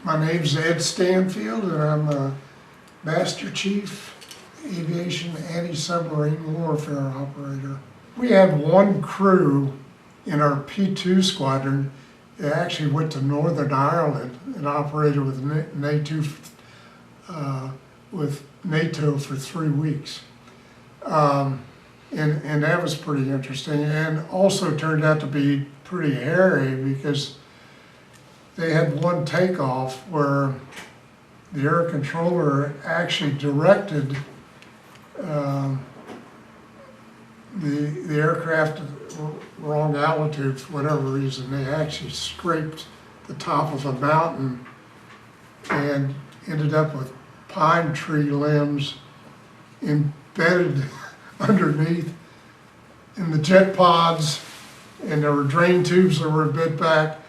My name's Ed Stanfield, and I'm the Master Chief Aviation Anti-Submarine Warfare Operator. We had one crew in our P2 squadron that actually went to Northern Ireland and operated with NATO for 3 weeks. And that was pretty interesting, and also turned out to be pretty hairy because they had one takeoff where the air controller actually directed the aircraft wrong altitude for whatever reason. They actually scraped the top of a mountain and ended up with pine tree limbs embedded underneath in the jet pods, and there were drain tubes that were a bit back.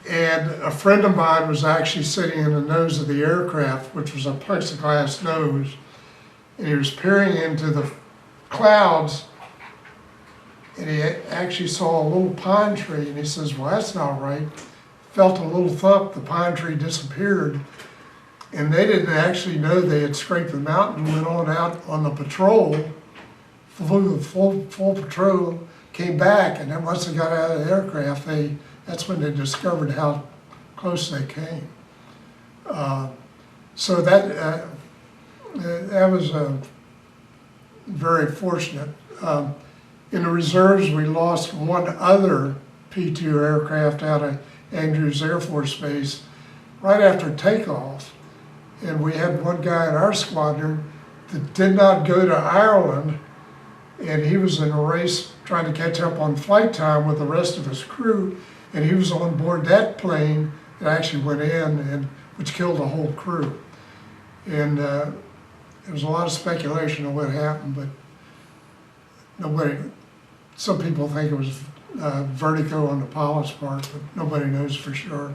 And a friend of mine was actually sitting in the nose of the aircraft, which was a plexiglass nose, and he was peering into the clouds, and he actually saw a little pine tree, and he says, "Well, that's not right." Felt a little thump, the pine tree disappeared, and they didn't actually know they had scraped the mountain, went on out on the patrol, flew the full patrol, came back, and then once they got out of the aircraft, that's when they discovered how close they came. So that was very fortunate. In the reserves, we lost one other P2 aircraft out of Andrews Air Force Base right after takeoff. And we had one guy in our squadron that did not go to Ireland, and he was in a race trying to catch up on flight time with the rest of his crew, and he was on board that plane that actually went in, and which killed the whole crew. And there was a lot of speculation on what happened, but nobody, some people think it was vertigo on the pilot's part, but nobody knows for sure.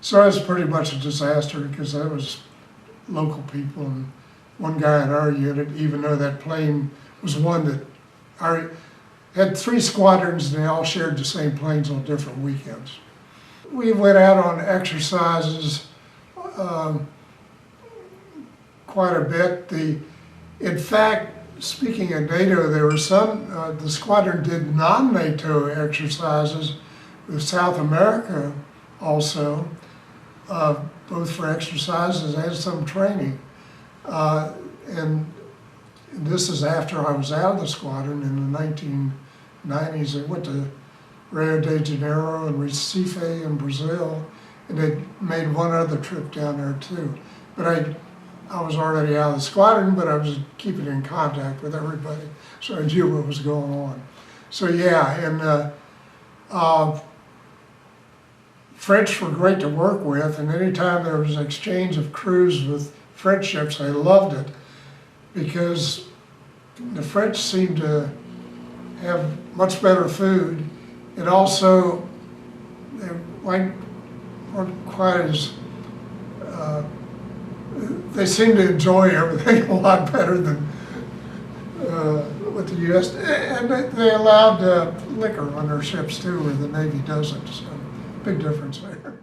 So it was pretty much a disaster because that was local people, and one guy in our unit, even though that plane was one that had 3 squadrons and they all shared the same planes on different weekends. We went out on exercises quite a bit. In fact, speaking of NATO, there were some, the squadron did non-NATO exercises with South America also, both for exercises and some training. And this is after I was out of the squadron in the 1990s. I went to Rio de Janeiro and Recife in Brazil, and they made one other trip down there too. But I was already out of the squadron, but I was keeping in contact with everybody, so I knew what was going on. So yeah, and French were great to work with, and anytime there was an exchange of crews with French ships, I loved it, because the French seemed to have much better food, and also they weren't quite as, they seemed to enjoy everything a lot better than with the US, and they allowed liquor on their ships too, where the Navy doesn't, so big difference there.